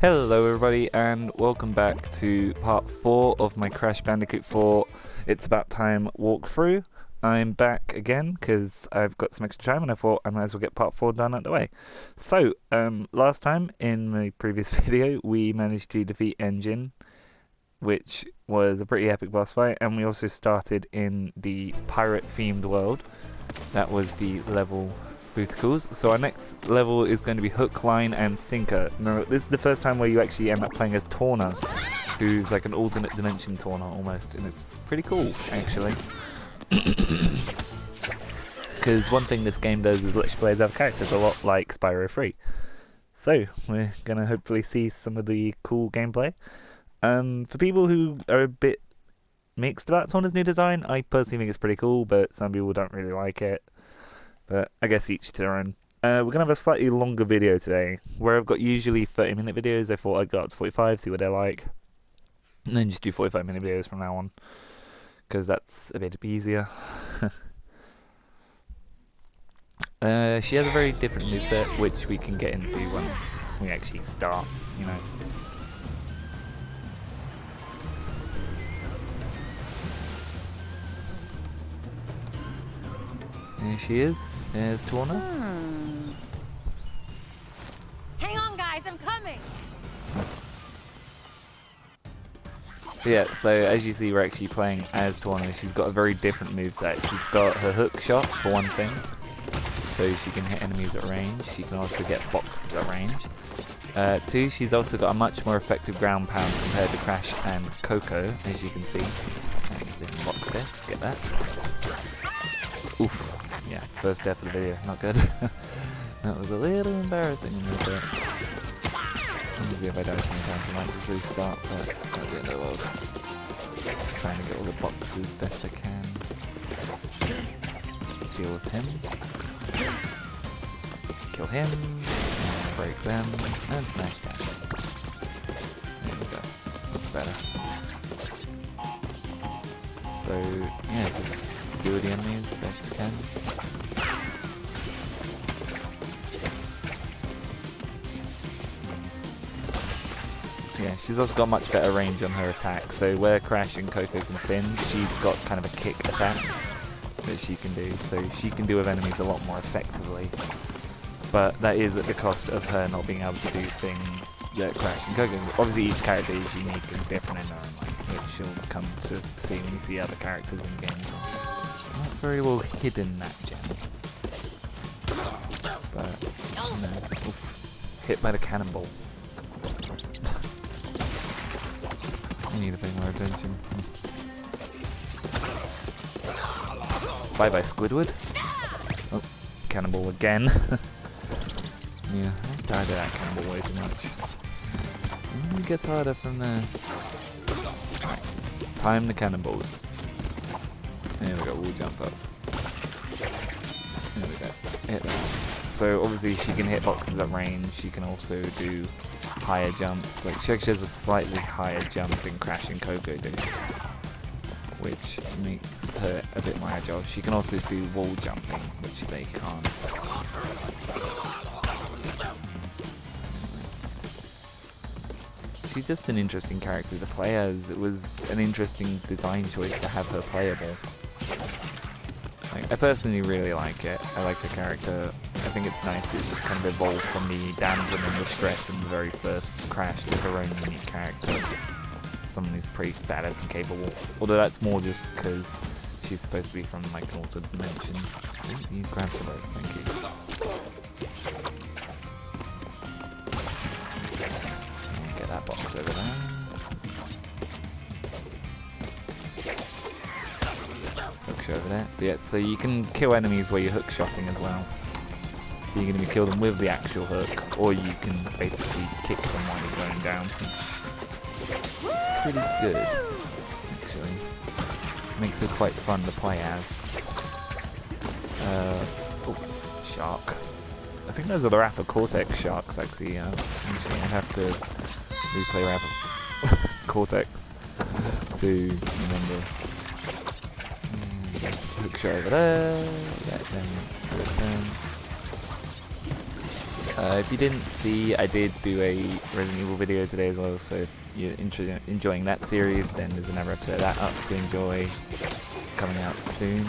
Hello everybody and welcome back to part 4 of my Crash Bandicoot 4 It's About Time walkthrough. I'm back again because I've got some extra time and I thought I might as well get part 4 done out the way. So, last time in my previous video we managed to defeat Engine, which was a pretty epic boss fight, and we also started in the pirate themed world. That was the level Booticles. So our next level is going to be Hook, Line and Sinker. Now this is the first time where you actually end up playing as Torna, who's like an alternate dimension Torna almost, and it's pretty cool actually. Because one thing this game does is let you play as other characters, a lot like Spyro 3. So we're gonna hopefully see some of the cool gameplay. For people who are a bit mixed about Torna's new design, I personally think it's pretty cool, but some people don't really like it. But I guess each to their own. We're going to have a slightly longer video today, where I've got usually 30-minute videos. I thought I'd go up to 45, see what they're like. And then just do 45-minute videos from now on, because that's a bit easier. She has a very different moveset, which we can get into once we actually start, you know. There she is. There's Torna. Hang on, guys, I'm coming. Yeah, so as you see, we're actually playing as Torna. She's got a very different moveset. She's got her hook shot, for one thing, so she can hit enemies at range. She can also get boxes at range. Two, she's also got a much more effective ground pound compared to Crash and Coco, as you can see. And he's in box there, get that. Oof. Yeah, first death of the video, not good. That was a little embarrassing a little bit. Maybe if I die 20 times I might just restart, but it's not the end of the world. Trying to get all the boxes best I can. Deal with him. Kill him. And break them. And smash them. There we go. Looks better. So, yeah, just deal with the enemies best you can. Yeah, she's also got much better range on her attack, so where Crash and Coco can spin, she's got kind of a kick attack that she can do, so she can deal with enemies a lot more effectively. But that is at the cost of her not being able to do things that Crash and Coco can. Obviously each character is unique and different in their own way, which you'll come to see when you see other characters in games. Not very well hidden, that gem. But, you know, oof, hit by the cannonball. I need to pay more attention. Bye bye Squidward. Oh, cannonball again. Yeah, I died of that cannonball way too much. It gets harder from there. Right. Time the cannonballs. There we go, we'll jump up. There we go. Hit that. So obviously she can hit boxes at range, she can also do higher jumps. Like she actually has a slightly higher jump than Crash and Coco do, which makes her a bit more agile. She can also do wall jumping, which they can't. She's just an interesting character to play as. It was an interesting design choice to have her playable. Like, I personally really like it. I like her character. I think it's nice that she's kind of evolved from the damsel in distress in the very first Crash to her own unique character. Someone who's pretty badass and capable. Although that's more just because she's supposed to be from like an alternate dimension. Ooh, you grabbed the boat, thank you. Get that box over there. Hook over there. But yeah, so you can kill enemies where you're hook shotting as well. So you're going to kill them with the actual hook, or you can basically kick them while you're going down. It's pretty good, actually. Makes it quite fun to play as. Oh, shark. I think those are the Raptor Cortex sharks, actually. Actually, I have to replay Raptor Cortex to remember. Hook shot over there. Let them return. If you didn't see, I did do a Resident Evil video today as well, so if you're enjoying that series, then there's another episode of that up to enjoy coming out soon.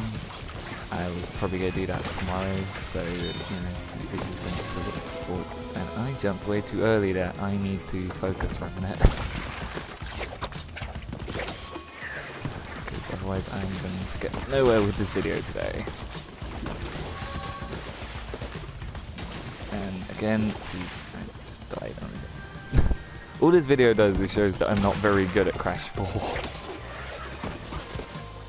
I was probably going to do that tomorrow, so, you know, this is a little bit. And I jumped way too early there. I need to focus for a minute. Because otherwise I'm going to get nowhere with this video today. And again, I just died on it. All this video does is shows that I'm not very good at Crash 4.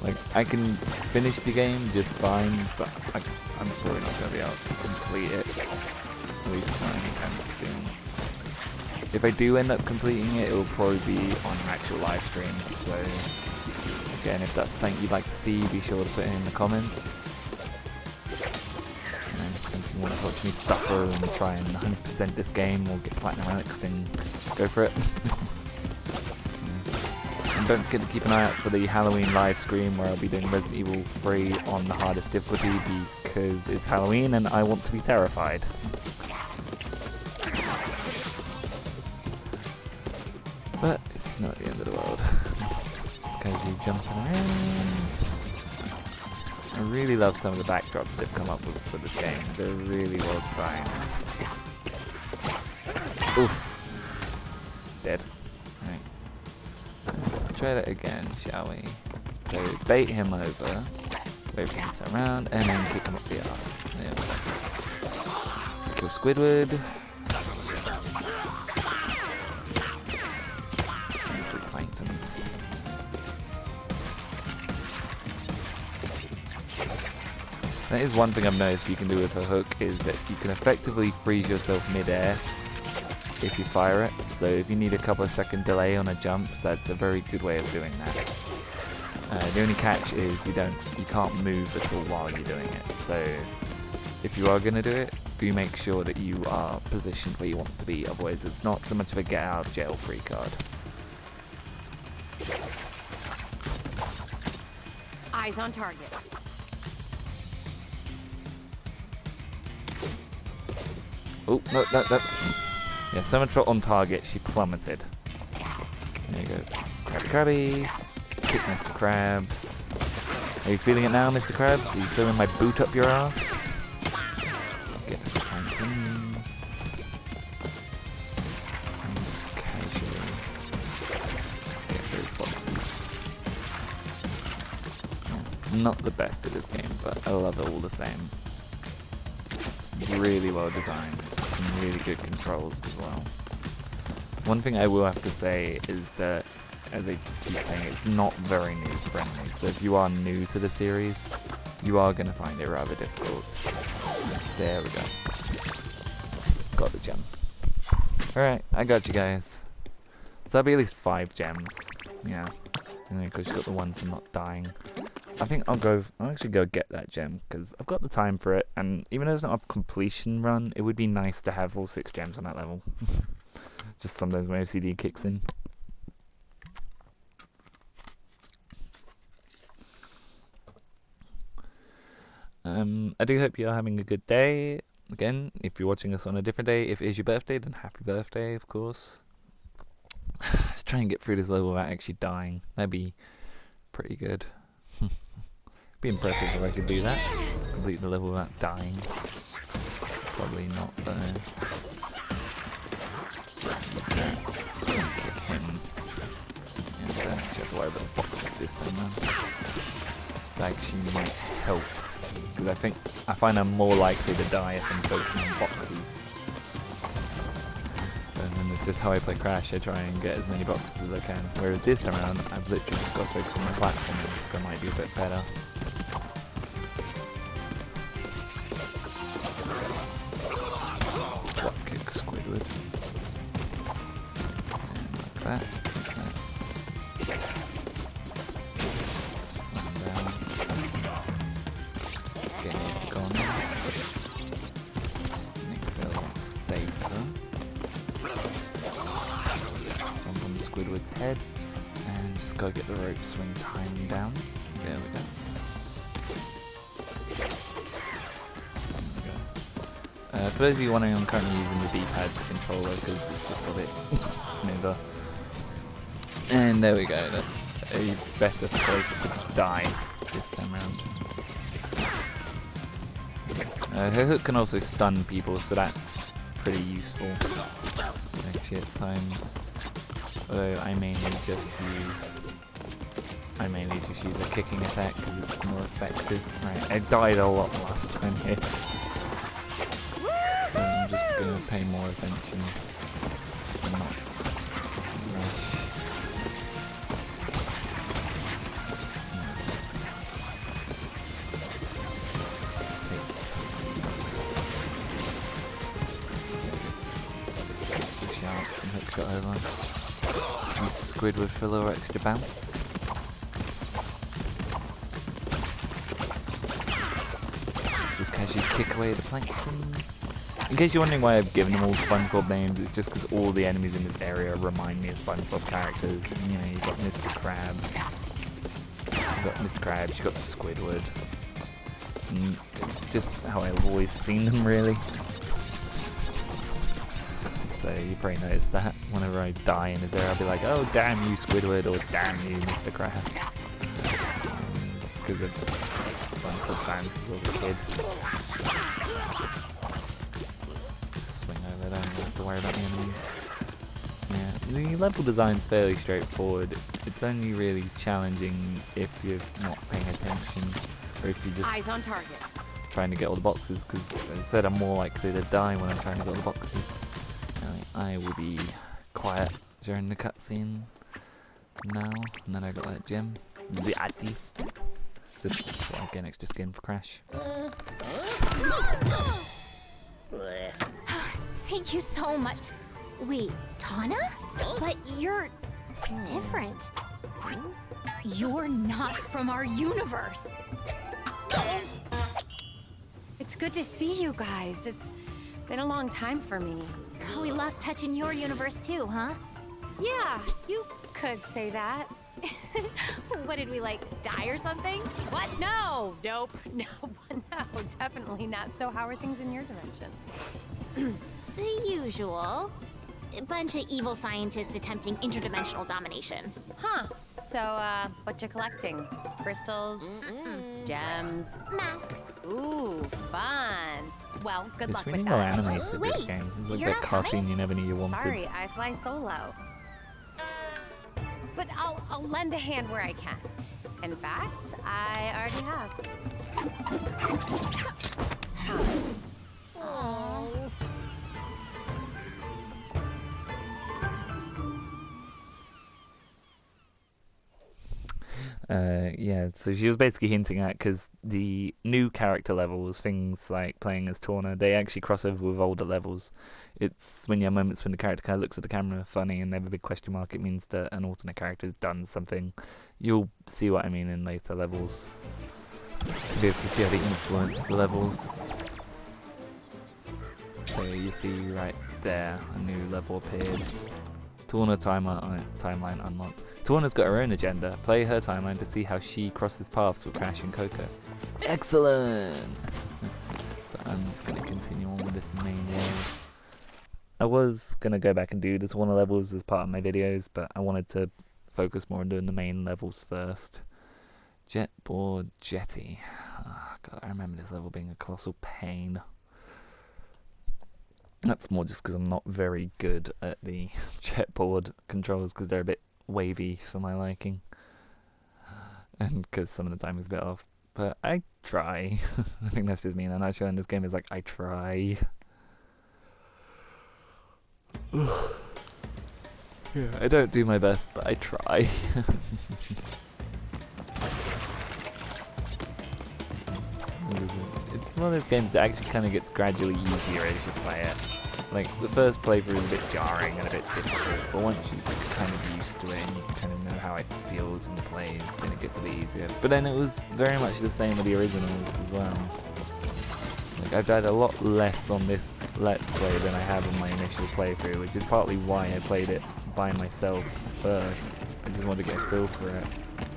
Like, I can finish the game just fine, but I'm probably not going to be able to complete it, at least not anytime soon. If I do end up completing it, it will probably be on an actual live stream, so again, if that's something you'd like to see, be sure to put it in the comments. If you want to watch me suffer and try and 100% this game or get Platinum Alex, then go for it. And don't forget to keep an eye out for the Halloween live stream where I'll be doing Resident Evil 3 on the hardest difficulty because it's Halloween and I want to be terrified. But it's not the end of the world. Just casually jumping around. I really love some of the backdrops they've come up with for this game. They're really well designed. Oof. Dead. Right. Let's try that again, shall we? So bait him over, wait for him to turn around, and then kick him up the ass. There we go. Kill Squidward. And 3 planktons. That is one thing I've noticed you can do with a hook, is that you can effectively freeze yourself mid-air if you fire it. So if you need a couple of second delay on a jump, that's a very good way of doing that. The only catch is you can't move at all while you're doing it. So if you are going to do it, do make sure that you are positioned where you want to be, otherwise it's not so much of a get out of jail free card. Eyes on target. Oh, no. Yeah, so much for on target, she plummeted. There you go. Krabby. Kick Mr. Krabs. Are you feeling it now, Mr. Krabs? Are you feeling my boot up your ass? Get the planking. And just casually get those boxes. Yeah, not the best at this game, but I love it all the same. It's really well designed. Some really good controls as well. One thing I will have to say is that, as I keep saying, it's not very new friendly. So if you are new to the series, you are going to find it rather difficult. There we go. Got the gem. Alright, I got you guys. So that'll be at least 5 gems. Yeah. Because you got the one for not dying. I think I'll actually go get that gem, because I've got the time for it, and even though it's not a completion run, it would be nice to have all 6 gems on that level. Just sometimes when OCD kicks in. I do hope you're having a good day. Again, if you're watching this on a different day, if it is your birthday, then happy birthday, of course. Let's try and get through this level without actually dying. That'd be pretty good. Be impressive if I could do that. Complete the level without dying. Probably not though. Kick him. And don't actually have to worry about the boxes this time now. That actually might help. Because I find I'm more likely to die if I'm focusing on boxes. And then it's just how I play Crash, I try and get as many boxes as I can. Whereas this time around, I've literally just got to focus on my platforming, so it might be a bit better. Drop kick Squidward. And like that. Slam down. Get it gone. Just makes it a lot safer. Jump on Squidward's head. And just gotta get the rope swing time down. There we go. For For those of you wondering, I'm currently using the D-pad controller because it's just a bit smoother. And there we go, that's a better place to die this time around. Her hook can also stun people, so that's pretty useful actually at times. Although I mainly just use a kicking attack because it's more effective. Right, I died a lot last time here. So I'm just gonna pay more attention and not rush. Push out and hook it over. Use Squidward for a little extra bounce. Just casually kick away the plankton. In case you're wondering why I've given them all SpongeBob names, it's just because all the enemies in this area remind me of SpongeBob characters. You know, you've got Mr. Krabs. You've got Mr. Krabs, you've got Squidward. And it's just how I've always seen them, really. So you probably noticed that whenever I die in this area, I'll be like, oh, damn you, Squidward, or damn you, Mr. Krabs. Because of SpongeBob fans as a kid. Swing over there, don't have to worry about the enemies. Yeah, the level design's fairly straightforward. It's only really challenging if you're not paying attention, or if you're just Eyes on target. trying to get all the boxes, because as I said, I'm more likely to die when I'm trying to get all the boxes. I will be quiet during the cutscene now, and then I got that gem. The Addy. Just get an extra skin for Crash. Thank you so much. Wait, Tana? But you're different. You're not from our universe. It's good to see you guys. It's been a long time for me. We lost touch in your universe too, huh? Yeah, you could say that. What did we, like, die or something? What? No! Nope. No, no, definitely not. So how are things in your dimension? The usual. A bunch of evil scientists attempting interdimensional domination. Huh. So, what you collecting? Crystals? Gems? Masks. Ooh, fun. Well, good It's luck really with more that. animated, this Wait, game. It's like you're that not cartoon coming? you never knew you wanted. Sorry, I fly solo. But I'll lend a hand where I can. In fact, I already have. Aww. Yeah, so she was basically hinting at, because the new character levels, things like playing as Torna, they actually cross over with older levels. It's when you have moments when the character kind of looks at the camera funny and they have a big question mark, it means that an alternate character has done something. You'll see what I mean in later levels. You'll be able to see how they influence the levels. So you see right there, a new level appeared. Torna timeline unlocked. Torna's got her own agenda. Play her timeline to see how she crosses paths with Crash and Coco. Excellent! So I'm just going to continue on with this main world. I was going to go back and do the Torna levels as part of my videos, but I wanted to focus more on doing the main levels first. Jetboard Jetty. Oh, God, I remember this level being a colossal pain. That's more just because I'm not very good at the jetboard controls, because they're a bit wavy for my liking. And because some of the timing's a bit off. But I try. I think that's just me in a nutshell in this game, is like, I try. Yeah, I don't do my best, but I try. It's one of those games that actually kind of gets gradually easier as you play it. Like, the first playthrough is a bit jarring and a bit difficult, but once you get kind of used to it and you kind of know how it feels and plays, then it gets a bit easier. But then it was very much the same with the originals as well. Like, I've died a lot less on this Let's Play than I have on my initial playthrough, which is partly why I played it by myself first. I just wanted to get a feel for it.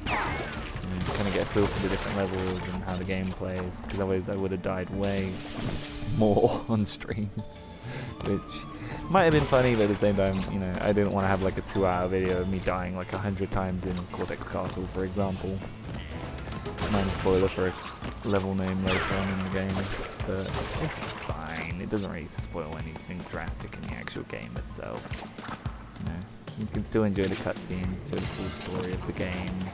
And kind of get a feel for the different levels and how the game plays, because otherwise I would have died way more on stream, which might have been funny, but at the same time, you know, I didn't want to have like a 2-hour video of me dying like 100 times in Cortex Castle, for example. Minor spoiler for a level name later on in the game, but it's fine. It doesn't really spoil anything drastic in the actual game itself. You know, you can still enjoy the cutscene, enjoy the full story of the game,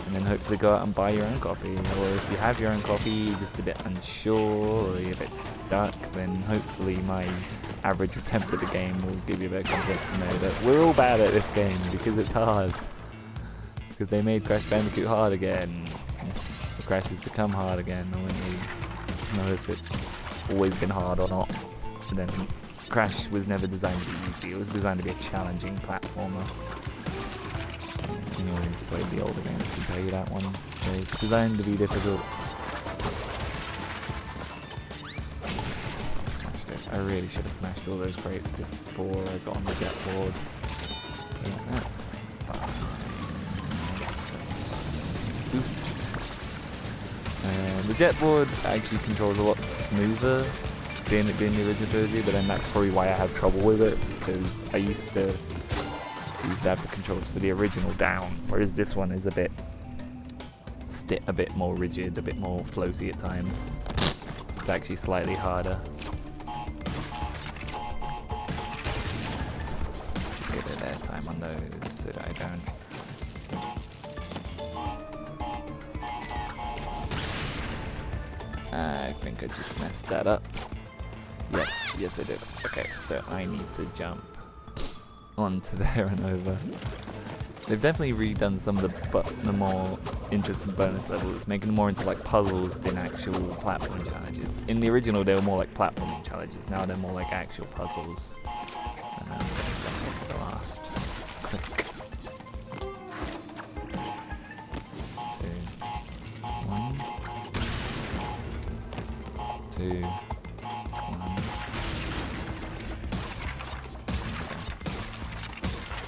and then hopefully go out and buy your own copy. Or if you have your own copy, you're just a bit unsure, or you're a bit stuck, then hopefully my average attempt at the game will give you a bit of confidence to know that we're all bad at this game because it's hard. Because they made Crash Bandicoot hard again. The Crash has become hard again. I wouldn't really know if it's always been hard or not. But then Crash was never designed to be easy. It was designed to be a challenging platformer. Anyone who's played the older games can tell you that one. So it's designed to be difficult. Smashed it. I really should have smashed all those crates before I got on the jet board. Yeah, that's fine. Boost. The jet board actually controls a lot smoother than it being the original version, but then that's probably why I have trouble with it, because I used to have the controls for the original down, whereas this one is a bit more rigid, a bit more floaty at times. It's actually slightly harder. Just get a bit of time on those so that I don't. I think I just messed that up. Yes I did. Okay, so I need to jump onto there and over. They've definitely redone some of the more interesting bonus levels, making them more into like puzzles than actual platform challenges. In the original they were more like platforming challenges, now they're more like actual puzzles. And I'm gonna jump into the last click. 2, 1, 2, 1.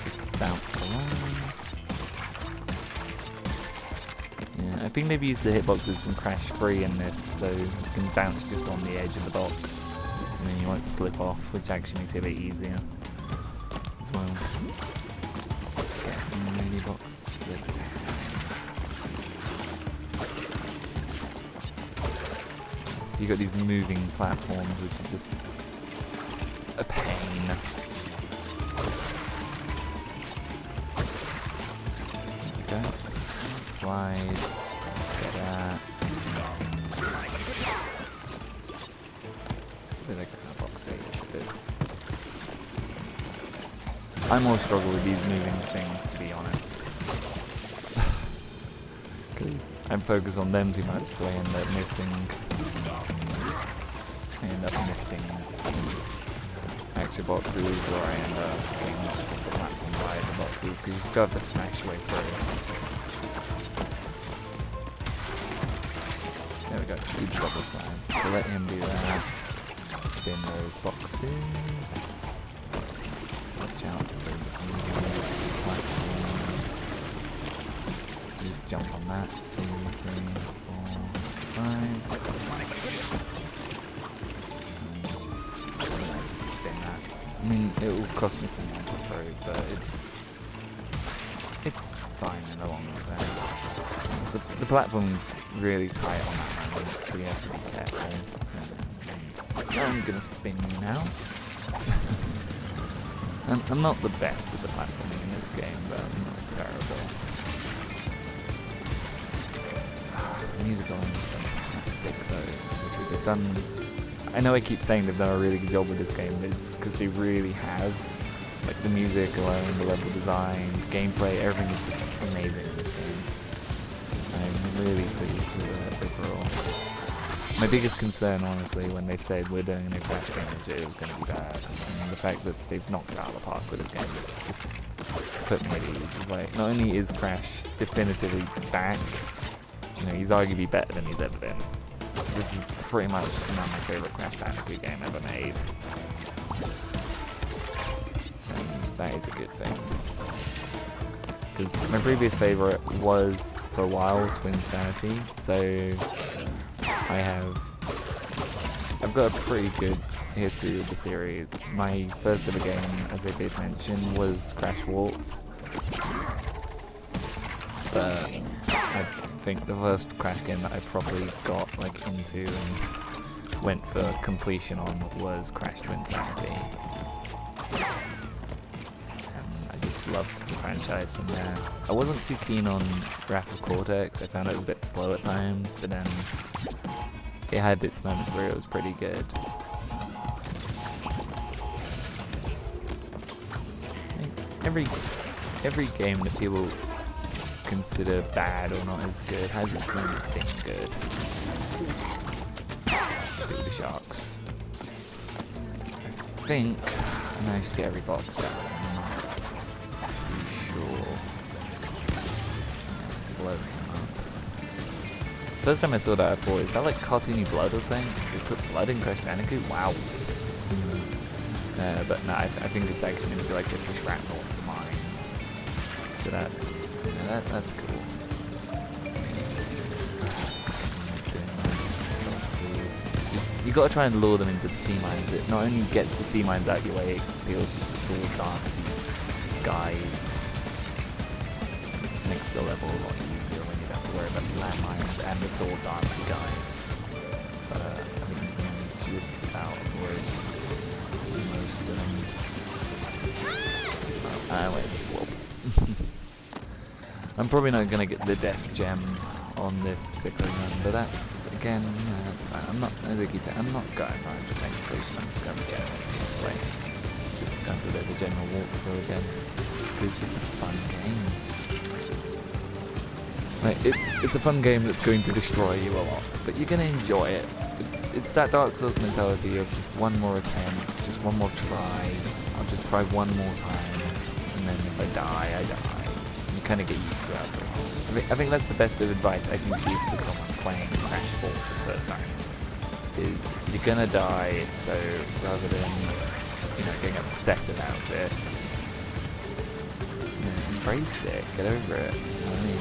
Just bounce along. Yeah, I think they've used the hitboxes from Crash 3 in this, so you can bounce just on the edge of the box, and then you won't slip off, which actually makes it a bit easier as well. Get from the mini box. You got these moving platforms, which are just a pain. There we go. Slide. Get that. Did I get that box? Yes, I did. I more struggle with these moving things, to be honest. Because I'm focused on them too much, so I end up missing extra boxes, or I end up getting knocked off the platform by the boxes, because you still have to smash your way through. There we go, good double slam. So let him do that. Spin those boxes. Watch out for the platform. Just jump on that. 2, 3, 4, 5. I mean, it will cost me some more to throw, but it's fine in the long term. The platform's really tight on that moment, so you have to be careful. And I'm gonna spin you now. I'm not the best at the platforming in this game, but I'm not terrible. The music on is fantastic though, which they've done. I know I keep saying they've done a really good job with this game, but it's because they really have. Like the music alone, the level design, gameplay, everything is just amazing in this game. I'm really pleased with it overall. My biggest concern, honestly, when they said we're doing a new Crash game, is it was going to be bad. And the fact that they've knocked it out of the park with this game just put me at ease. It's like, not only is Crash definitively back, you know, he's arguably better than he's ever been. This is pretty much my favourite Crash Bandicoot game ever made. And that is a good thing. Because my previous favourite was, for a while, Twin Sanity, so I have I've got a pretty good history with the series. My first ever game, as I did mention, was Crash Walked. But I think the first Crash game that I probably got like into and went for completion on was Crash Twinsanity. And I just loved the franchise from there. I wasn't too keen on Wrath of Cortex. I found it was a bit slow at times, but then it had its moments where it was pretty good. Every game that people consider bad or not as good has its moments being good. Look at the sharks. I think I managed to get every box down. I'm not too sure. Blow him up. First time I saw that I thought, is that like cartoony blood or something? They put blood in Crash Bandicoot? Wow. But no, I think it's actually going to be like it's a shrapnel of the mine. So that's cool. You gotta try and lure them into the sea mines. It not only gets the sea mines out your way, it deals with the sword dancey guys. It just makes the level a lot easier when you don't have to worry about the landmines and the sword dancey guys. But I think I'm just about worried most of them. Wait, whoa. I'm probably not gonna get the death gem on this particular one, but that's again, that's fine. I'm not going for 100% completion. I'm just going to play. Just going to do the general walkthrough again. It's just a fun game. Like, it's a fun game that's going to destroy you a lot, but you're going to enjoy it. It's that Dark Souls mentality of just one more attempt, just one more try. I'll just try one more time, and then if I die, I die. You kind of get used to it. I think that's the best bit of advice I can give to someone playing Crash 4 for the first time. Is you're gonna die, so rather than getting upset about it, embrace it, get over it. You know what I mean?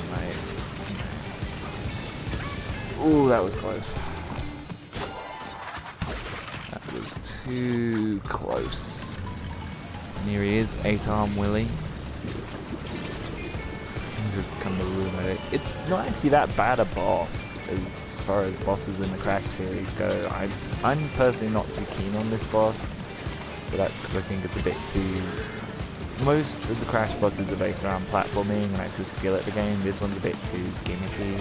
Like, ooh, that was close. That was too close. And here he is, 8-arm Willie. Just come to ruin it. It's not actually that bad a boss as far as bosses in the Crash series go. I'm personally not too keen on this boss, but that's because I think it's a bit too... Most of the Crash bosses are based around platforming and actual skill at the game. This one's a bit too gimmicky.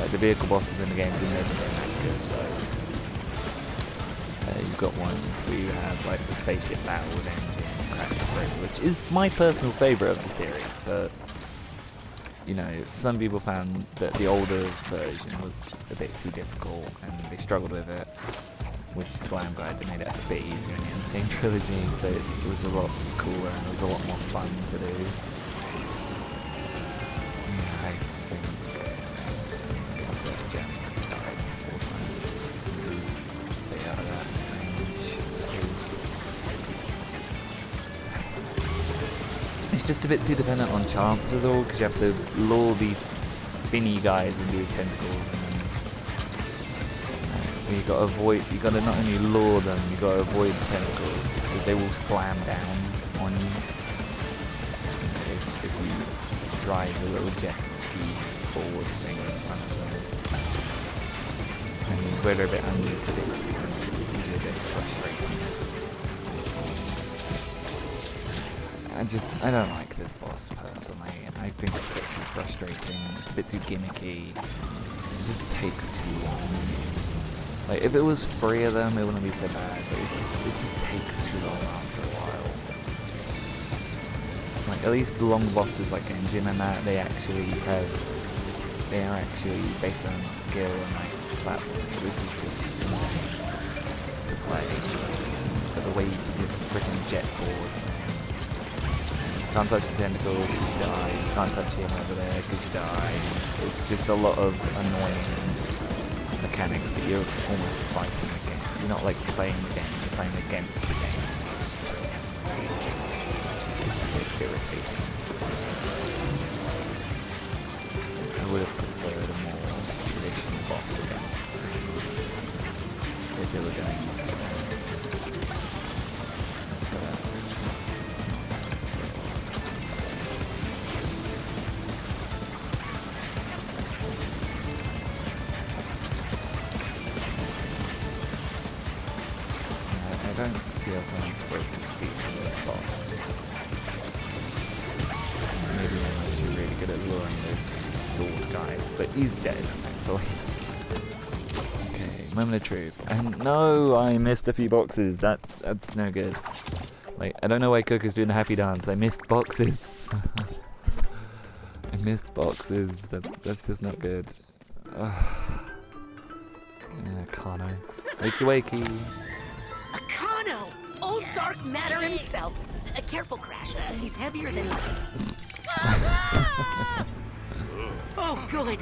Like the vehicle bosses in the games are never been that good though. You've got ones where you have like the spaceship battle with engine, Crash 3, which is my personal favourite of the series, but some people found that the older version was a bit too difficult and they struggled with it, which is why I'm glad they made it a bit easier in the Insane Trilogy, so it was a lot cooler and it was a lot more fun to do. I think the gem died 4 times because they are that range. It's just a bit too dependent on chance as all, because you have to lure these spinny guys into his tentacles, and you gotta not only lure them, you gotta avoid the tentacles, because they will slam down on you. If you drive a little jet ski forward thing in front of them, and you where they're a bit unpredictable, it can be a bit frustrating. I don't like this boss personally, and I think it's a bit too frustrating, it's a bit too gimmicky, it just takes too long. Like, if it was 3 of them, it wouldn't be so bad, but it just takes too long after a while. Like, at least the long bosses like Engine and that, they are actually based on skill and like platform. This is just to play. But the way you freaking jet forward. Can't touch the tentacles because you die. You can't touch him over there because you die. It's just a lot of annoying mechanics that you're almost fighting against. You're not like playing the game, you're playing against the game almost. It's just a bit irritating. I would have preferred a more traditional boss again. if they were going. I don't feel so I'm supposed to speak to this boss. Maybe I'm actually really good at luring those sword guys, but he's dead, thankfully. Moment of truth. And no, I missed a few boxes. That's no good. Like, I don't know why Coco's doing a happy dance. I missed boxes. I missed boxes. That's just not good. Yeah, Kano. Wakey wakey. A Kano! Old dark matter himself. Careful, Crash. He's heavier than... Oh, good.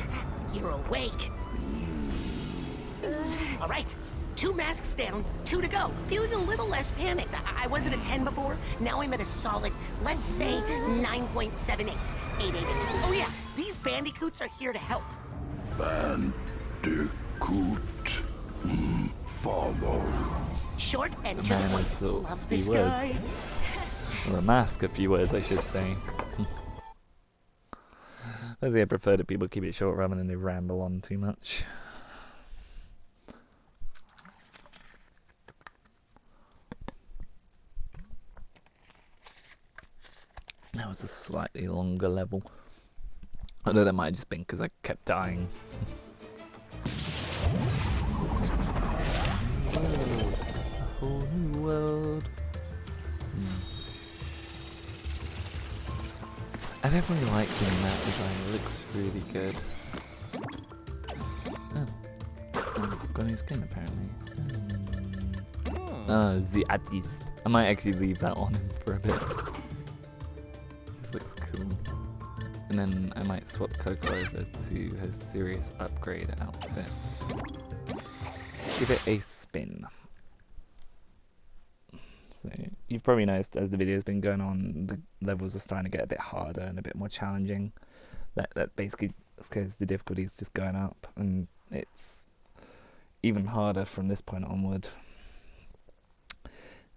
You're awake. All right, 2 masks down, 2 to go. Feeling a little less panicked. I was at a 10 before. Now I'm at a solid, let's say, 9.78. 888. Oh yeah, these bandicoots are here to help. Bandicoot. Follow. Short and to the Man, point. that's a Love few this words. guy. Or a mask, a few words, I should say. I think I prefer that people keep it short rather than they ramble on too much. That was a slightly longer level. Although that might have just been because I kept dying. A whole new world. I don't really like doing that design, it looks really good. Oh. Got a new skin apparently. Oh, the artist. I might actually leave that on him for a bit. Looks cool. And then I might swap Coco over to her serious upgrade outfit. Give it a spin. So you've probably noticed as the video's been going on, the levels are starting to get a bit harder and a bit more challenging. That basically is because the difficulty is just going up, and it's even harder from this point onward.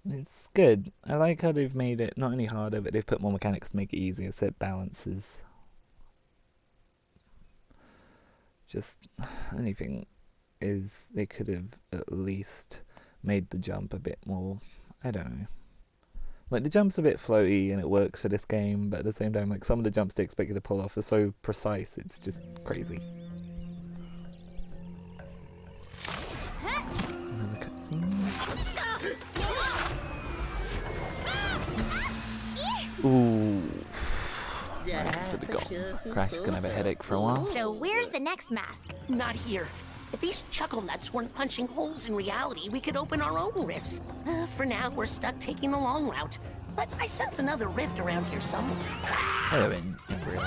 It's good. I like how they've made it not only harder, but they've put more mechanics to make it easier, so it balances. Just anything is they could have at least made the jump a bit more, I don't know. Like the jump's a bit floaty and it works for this game, but at the same time, like some of the jumps they expect you to pull off are so precise, it's just crazy. Another cutscene. Ooh. For the goal. Crash is gonna have a headache for a while. So where's the next mask? Not here. If these chuckle nuts weren't punching holes in reality, we could open our own rifts. For now, we're stuck taking the long route. But I sense another rift around here somewhere. Hello, Embryo.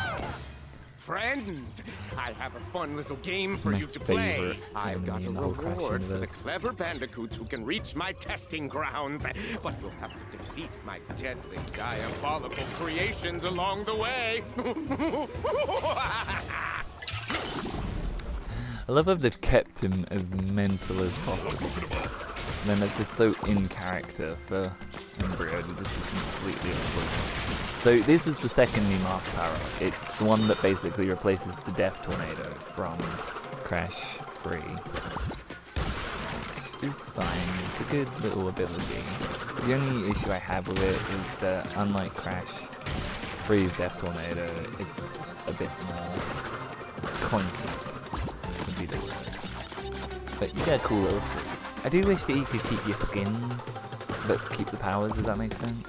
Friends, I have a fun little game for My you to play. favorite I've got enemy a in the whole Crash reward for the universe. clever bandicoots who can reach my testing grounds. But you'll have to defeat my deadly, diabolical creations along the way. I love how they've kept him as mental as possible. And then that's just so in character for Embryo to just be completely unbelievable. So this is the second new mask power. It's the one that basically replaces the Death Tornado from Crash 3. Which is fine, it's a good little ability. The only issue I have with it is that unlike Crash 3's Death Tornado, it's a bit more clunky. But you get a cool little suit. I do wish that you could keep your skins, but keep the powers, does that make sense?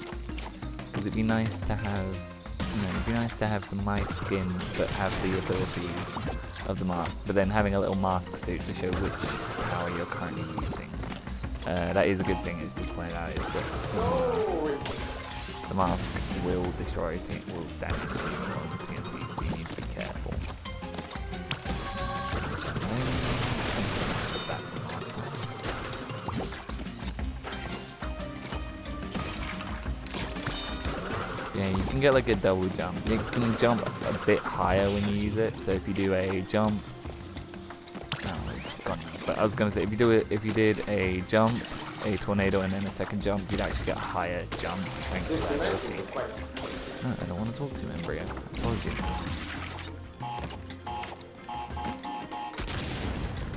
Because it'd be nice to have, you know, it'd be nice to have some nice skins that have the abilities of the mask, but then having a little mask suit to show which power you're currently using. That is a good thing, it's just pointed out, is that the mask will destroy, will damage you on TNT, so you need to be careful. Yeah, you can get like a double jump. You can jump a bit higher when you use it. So if you do a jump, oh, it's gone. But I was gonna say, if you did a jump, a tornado, and then a second jump, you'd actually get a higher jump thanks to that ability. No, I don't want to talk to you, Embryo. I told you.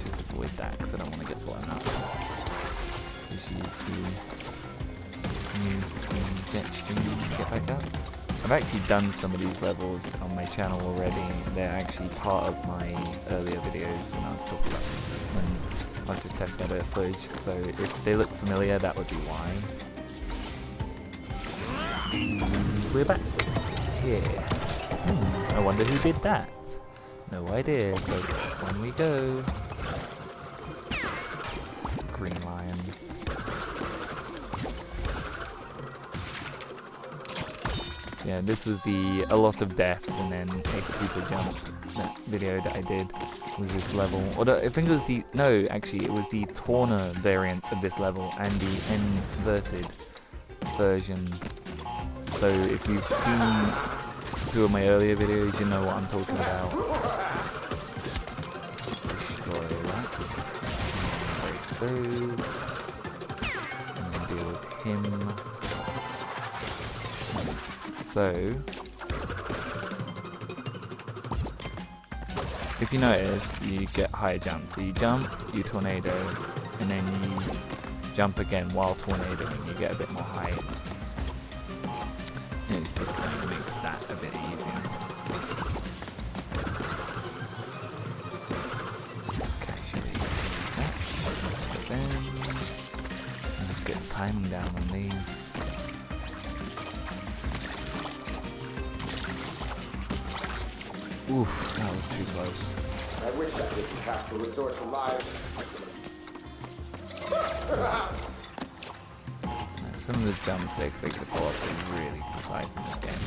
Just avoid that, because I don't want to get blown up. Just use the jet stream to get back up. I've actually done some of these levels on my channel already, and they're actually part of my earlier videos when I was talking about when I was just testing out a bit of footage, so if they look familiar, that would be why. We're back. Yeah. I wonder who did that. No idea, so on we go. Green lion. Yeah, this was a lot of deaths and then a super jump video that I did was this level. Although I think it was it was the Torna variant of this level and the inverted version. So if you've seen 2 of my earlier videos, you know what I'm talking about. Destroy that. Break those. And then deal with him. So, if you notice, you get higher jumps. So you jump, you tornado, and then you jump again while tornadoing. You get a bit more height. It's just makes that a bit easier. Just casually that. Then, and just get the timing down on these. Oof, that was too close. I wish I didn't have to resort to live. Some of the jumps they expect to pull off are really precise in this game.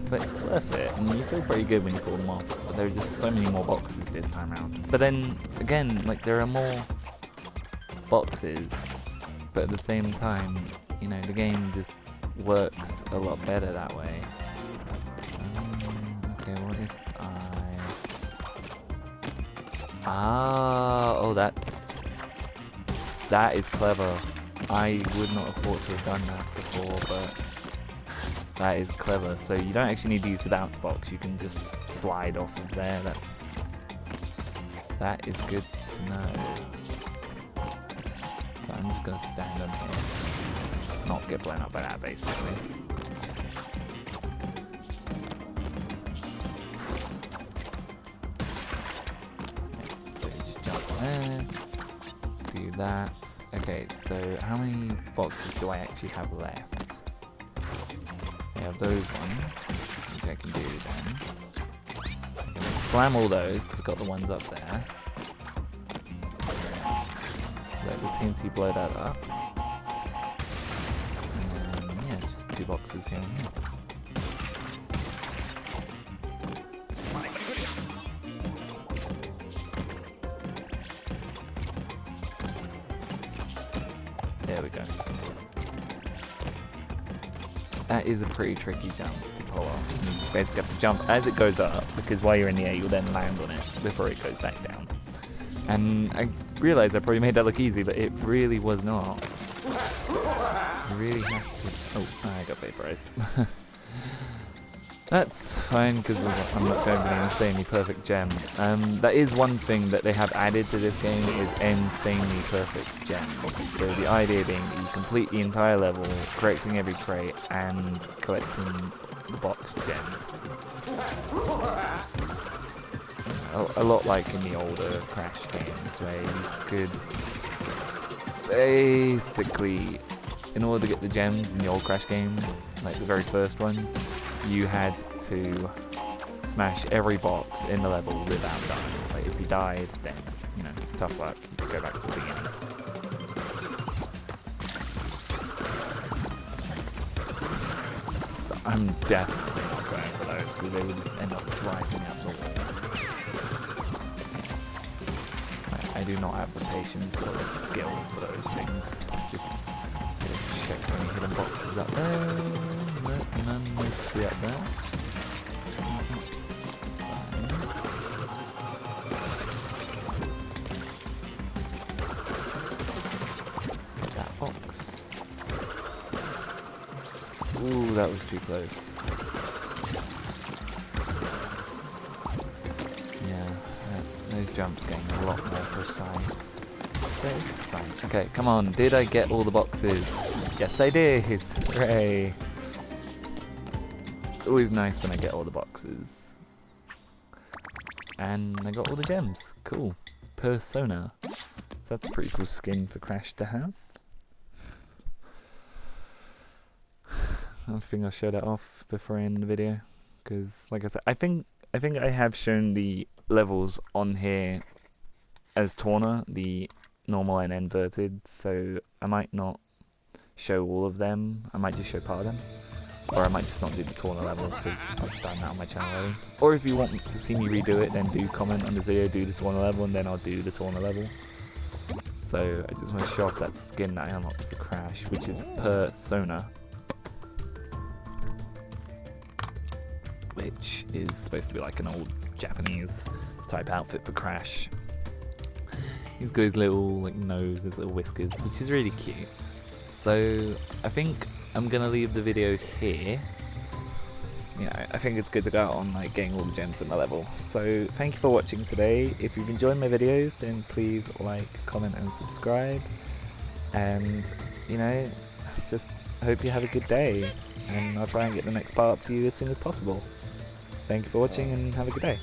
But it's worth it, and you feel pretty good when you pull them off. But there are just so many more boxes this time around. But then, again, like there are more boxes, but at the same time, you know, the game just works a lot better that way. Okay, what if oh, that is clever. I would not have thought to have done that before, but that is clever. So you don't actually need to use the bounce box. You can just slide off of there. That is good to know. So I'm just gonna stand on here, not get blown up by that, basically. There, do that. Okay, so how many boxes do I actually have left? I have those ones, which I can do then. I'm gonna slam all those because I've got the ones up there. Let the TNT blow that up. And then, yeah, it's just 2 boxes here and here. There we go. That is a pretty tricky jump to pull off. You basically have to jump as it goes up, because while you're in the air, you'll then land on it before it goes back down. And I realised I probably made that look easy, but it really was not. You really have to... Oh, I got vaporized. That's fine, because I'm not going to be insanely perfect gem. That is one thing that they have added to this game, is insanely perfect gems. So the idea being that you complete the entire level, correcting every crate, and collecting the box gem. A lot like in the older Crash games, where you could basically, in order to get the gems in the old Crash game, like the very first one, you had to smash every box in the level without dying. Like if you died, then, you know, tough luck, you could go back to the beginning. So I'm definitely not going for those, because they would just end up driving me up the wall. I do not have the patience or the skill for those things. Just check any hidden boxes up there. None mostly up there. Ooh, that was too close. Yeah, those jumps getting a lot more precise. But it's fine. Okay, come on. Did I get all the boxes? Yes, I did. Hooray. It's always nice when I get all the boxes. And I got all the gems. Cool. Persona. So that's a pretty cool skin for Crash to have. I think I'll show that off before I end the video, because like I said, I think I have shown the levels on here as Torna, the normal and inverted, so I might not show all of them. I might just show part of them, or I might just not do the Torna level because I've done that on my channel already. Or if you want to see me redo it, then do comment on this video, do the Torna level, and then I'll do the Torna level. So I just want to show off that skin that I unlocked for Crash, which is Persona, which is supposed to be like an old Japanese type outfit for Crash. He's got his little like nose, his little whiskers, which is really cute. So I think I'm gonna leave the video here. You know, I think it's good to go out on like getting all the gems in my level. So thank you for watching today. If you've enjoyed my videos, then please like, comment and subscribe. And you know, just hope you have a good day, and I'll try and get the next part up to you as soon as possible. Thank you for watching and have a good day.